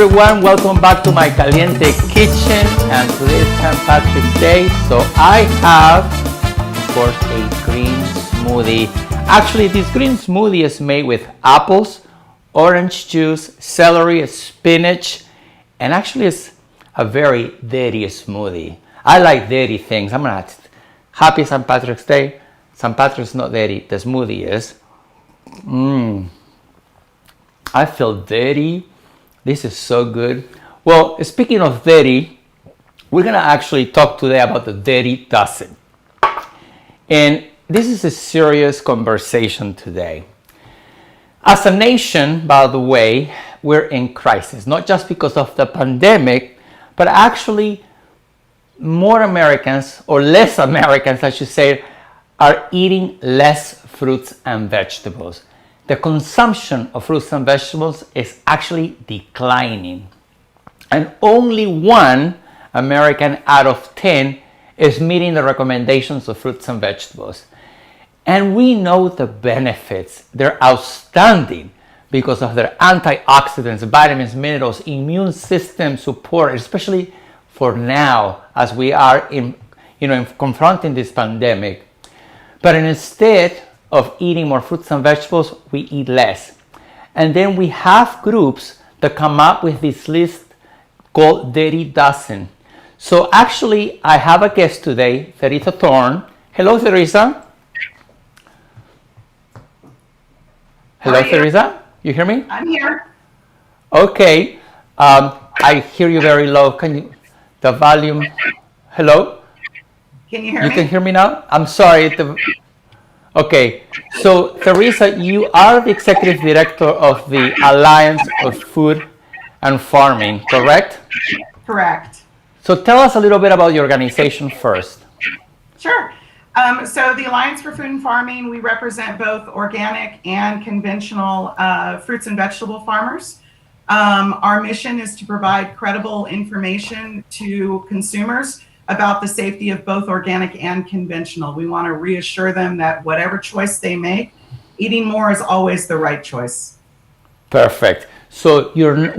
Everyone, welcome back to my Caliente Kitchen, and today is St. Patrick's Day, so I have, of course, a green smoothie. Actually, this green smoothie is made with apples, orange juice, celery, spinach, and actually it's a very dairy smoothie. I like dairy things. I'm not happy St. Patrick's Day. St. Patrick's not dairy, the smoothie is. I feel dairy. This is so good. Well, speaking of dairy, we're gonna actually talk today about the dairy dozen. And this is a serious conversation today. As a nation, by the way, we're in crisis, not just because of the pandemic, but actually more Americans, or less Americans, I should say, are eating less fruits and vegetables. The consumption of fruits and vegetables is actually declining. And only 1 American out of 10 is meeting the recommendations of fruits and vegetables. And we know the benefits. They're outstanding because of their antioxidants, vitamins, minerals, immune system support, especially for now as we are confronting this pandemic. But instead of eating more fruits and vegetables, we eat less. And then we have groups that come up with this list called Dairy Dozen. So actually, I have a guest today, Teresa Thorne. Hello, Teresa. Hello, Teresa. You hear me? I'm here. Okay. I hear you very low. Can you, the volume? Hello? Can you hear me? You can hear me now? I'm sorry. Okay, so Teresa, you are the executive director of the Alliance of Food and Farming, correct? Correct. So tell us a little bit about your organization first. Sure. So the Alliance for Food and Farming, we represent both organic and conventional fruits and vegetable farmers. Our mission is to provide credible information to consumers about the safety of both organic and conventional. We want to reassure them that whatever choice they make, eating more is always the right choice. Perfect. So your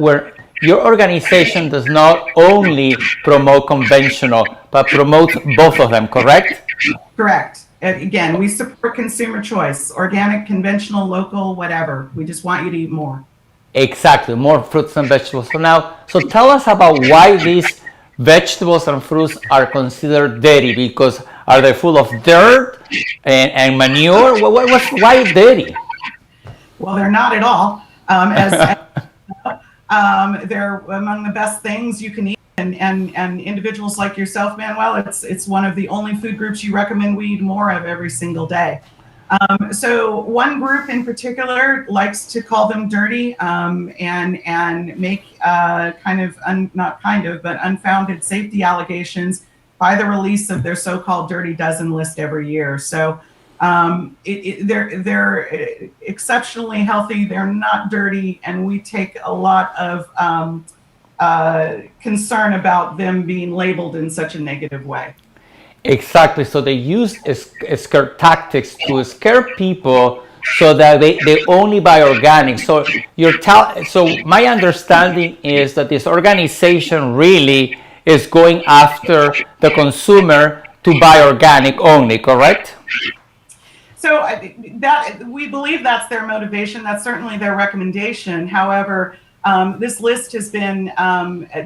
organization does not only promote conventional, but promotes both of them, correct? Correct. Again, we support consumer choice, organic, conventional, local, whatever. We just want you to eat more. Exactly, more fruits and vegetables. So tell us about why these vegetables and fruits are considered dairy, because are they full of dirt and manure? Why dairy? Well, they're not at all. They're among the best things you can eat, and individuals like yourself, Manuel, it's one of the only food groups you recommend we eat more of every single day. So one group in particular likes to call them dirty and make unfounded safety allegations by the release of their so-called Dirty Dozen list every year. So they're exceptionally healthy. They're not dirty, and we take a lot of concern about them being labeled in such a negative way. Exactly. So they use scare tactics to scare people so that they only buy organic. So so my understanding is that this organization really is going after the consumer to buy organic only, correct? So that we believe that's their motivation. That's certainly their recommendation. However, this list has been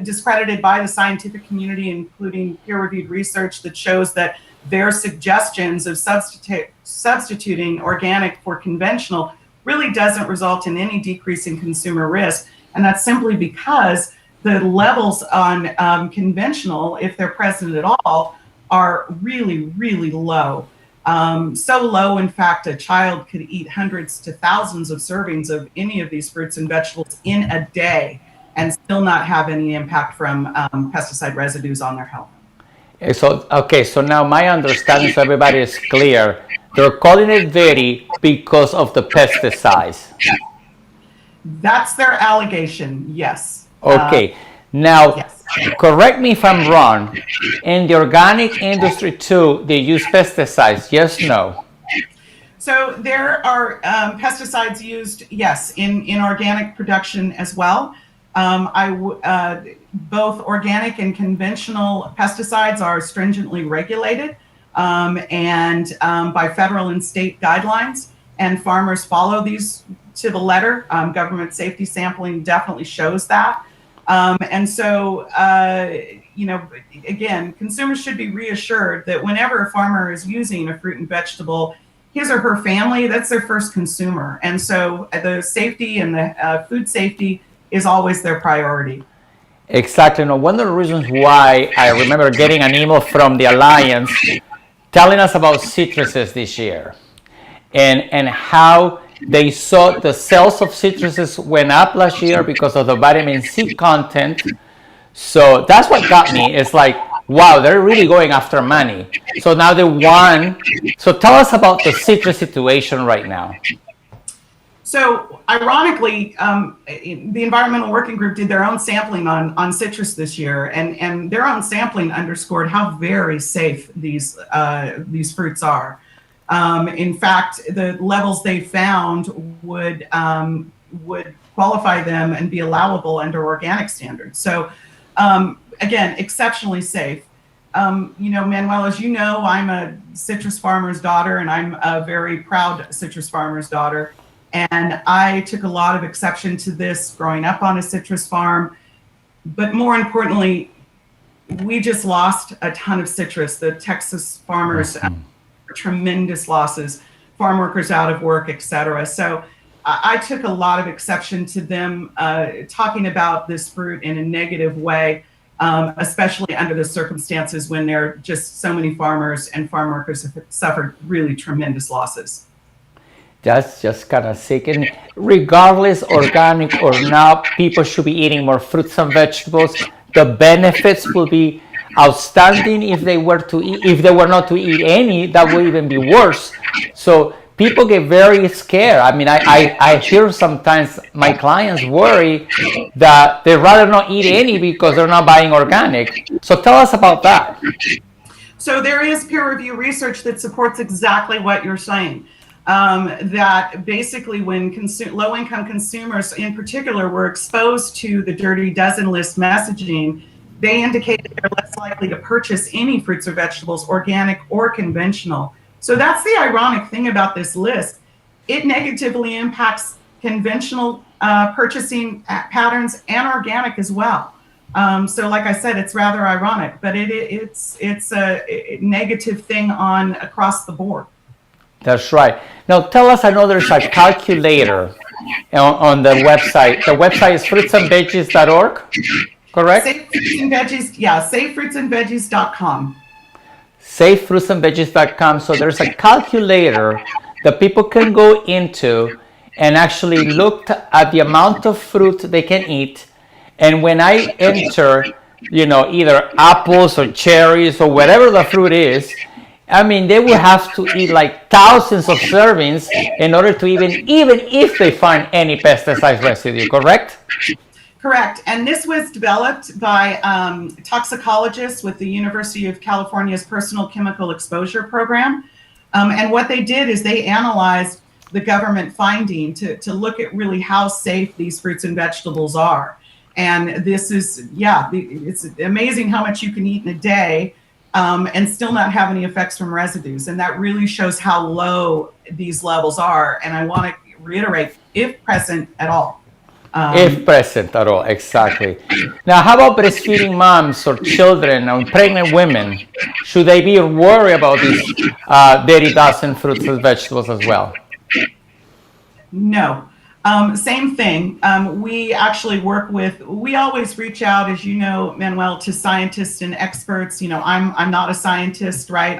discredited by the scientific community, including peer-reviewed research that shows that their suggestions of substituting organic for conventional really doesn't result in any decrease in consumer risk. And that's simply because the levels on conventional, if they're present at all, are really, really low. So low, in fact, a child could eat hundreds to thousands of servings of any of these fruits and vegetables in a day and still not have any impact from pesticide residues on their health. So now my understanding, so everybody is clear, they're calling it dairy because of the pesticides. That's their allegation, yes. Okay. Now, yes. Correct me if I'm wrong. In the organic industry too, they use pesticides. Yes, no? So there are pesticides used, yes, in organic production as well. Both organic and conventional pesticides are stringently regulated by federal and state guidelines, and farmers follow these to the letter. Government safety sampling definitely shows that. Again, consumers should be reassured that whenever a farmer is using a fruit and vegetable, his or her family, that's their first consumer. And so the safety and the food safety is always their priority. Exactly. Now, one of the reasons why I remember getting an email from the Alliance telling us about citruses this year and how they saw the sales of citruses went up last year because of the vitamin C content. So that's what got me. It's like, wow, they're really going after money. So now they won. So tell us about the citrus situation right now. So ironically, the Environmental Working Group did their own sampling on citrus this year, and their own sampling underscored how very safe these fruits are. In fact, the levels they found would qualify them and be allowable under organic standards. So again, exceptionally safe. Manuel, as you know, I'm a citrus farmer's daughter, and I'm a very proud citrus farmer's daughter. And I took a lot of exception to this growing up on a citrus farm. But more importantly, we just lost a ton of citrus. The Texas farmers, tremendous losses, farm workers out of work, et cetera. So I took a lot of exception to them talking about this fruit in a negative way, especially under the circumstances when there are just so many farmers and farm workers have suffered really tremendous losses. That's just kind of sick. And regardless, organic or not, people should be eating more fruits and vegetables. The benefits will be outstanding. If they were not to eat any, that would even be worse. So people get very scared. I mean, I hear sometimes my clients worry that they'd rather not eat any because they're not buying organic. So tell us about that. So there is peer review research that supports exactly what you're saying. That basically when low-income consumers in particular were exposed to the Dirty Dozen list messaging, they indicated they're less likely to purchase any fruits or vegetables, organic or conventional. So that's the ironic thing about this list. It negatively impacts conventional purchasing patterns and organic as well. So like I said, it's rather ironic, but it's a negative thing across the board. That's right. Now tell us, I know there's a calculator on the website. The website is fruitsandveggies.org, correct? Safe Fruits and Veggies, yeah, safefruitsandveggies.com. Safefruitsandveggies.com. So there's a calculator that people can go into and actually look at the amount of fruit they can eat. And when I enter, either apples or cherries or whatever the fruit is, I mean, they will have to eat like thousands of servings in order to even if they find any pesticide residue, correct? Correct. And this was developed by toxicologists with the University of California's Personal Chemical Exposure Program. And what they did is they analyzed the government finding to look at really how safe these fruits and vegetables are. And this is, it's amazing how much you can eat in a day and still not have any effects from residues. And that really shows how low these levels are. And I want to reiterate, if present at all. If present at all, exactly. Now, how about breastfeeding moms or children or pregnant women? Should they be worried about these Dirty Dozen fruits and vegetables as well? No. Same thing. We actually we always reach out, as you know, Manuel, to scientists and experts. I'm not a scientist, right?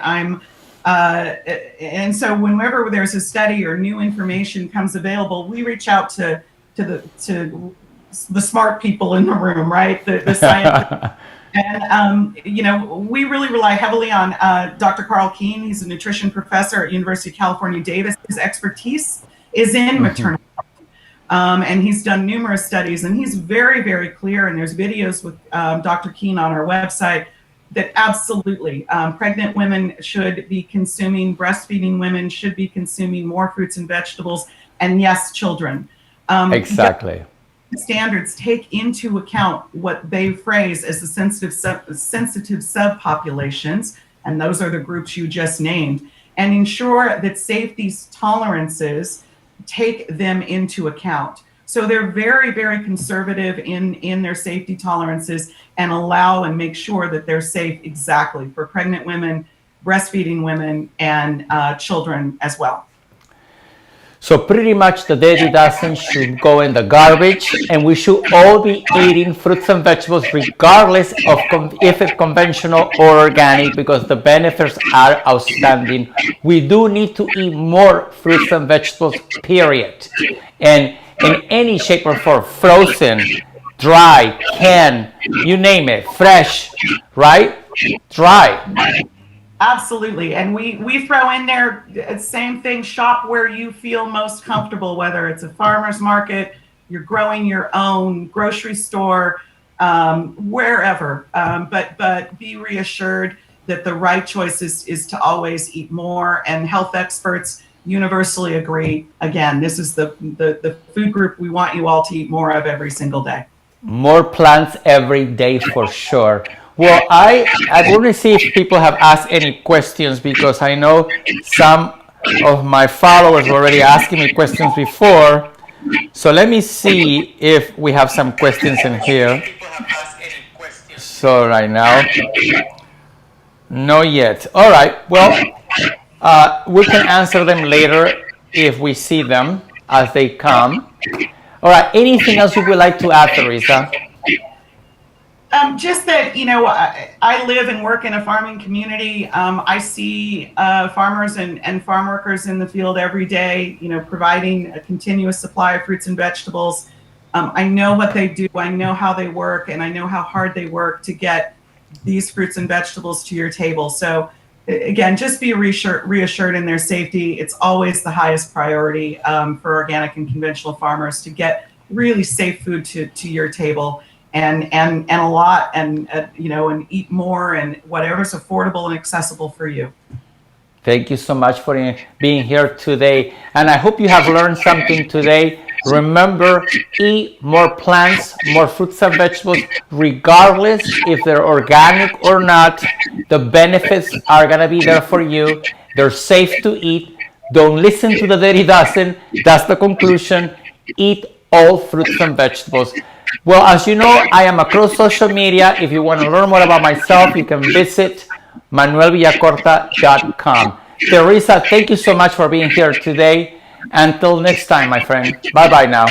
And so whenever there's a study or new information comes available, we reach out to the smart people in the room, right? The scientists. And, we really rely heavily on Dr. Carl Keene. He's a nutrition professor at University of California, Davis. His expertise is in maternal health. And he's done numerous studies, and he's very, very clear. And there's videos with Dr. Keene on our website that absolutely pregnant women should be consuming, breastfeeding women should be consuming more fruits and vegetables, and yes, children. Exactly. standards take into account what they phrase as the sensitive subpopulations, and those are the groups you just named, and ensure that safety tolerances take them into account. So they're very, very conservative in their safety tolerances and allow and make sure that they're safe exactly for pregnant women, breastfeeding women, and children as well. So pretty much the dirty dozen should go in the garbage, and we should all be eating fruits and vegetables regardless of if it's conventional or organic, because the benefits are outstanding. We do need to eat more fruits and vegetables, period. And in any shape or form, frozen, dry, canned, you name it, fresh, right? Dry. Absolutely. And we throw in there, same thing, shop where you feel most comfortable, whether it's a farmer's market, you're growing your own, grocery store, wherever. But be reassured that the right choice is to always eat more, and health experts universally agree. Again, this is the food group we want you all to eat more of every single day. More plants every day for sure. Well, I want to see if people have asked any questions, because I know some of my followers were already asking me questions before. So let me see if we have some questions in here. So right now, no yet. All right. Well, we can answer them later if we see them as they come. All right. Anything else you would like to add, Teresa? Just that, I live and work in a farming community. I see farmers and farm workers in the field every day, providing a continuous supply of fruits and vegetables. I know what they do, I know how they work, and I know how hard they work to get these fruits and vegetables to your table. So again, just be reassured in their safety. It's always the highest priority for organic and conventional farmers to get really safe food to your table. And a lot, and and eat more, and whatever's affordable and accessible for you. Thank you so much for being here today, and I hope you have learned something today. Remember, eat more plants, more fruits and vegetables, regardless if they're organic or not. The benefits are gonna be there for you. They're safe to eat. Don't listen to the dirty dozen. That's the conclusion. Eat all fruits and vegetables. Well, as you know, I am across social media. If you want to learn more about myself, you can visit manuelvillacorta.com. Teresa, thank you so much for being here today. Until next time, my friend. Bye-bye now.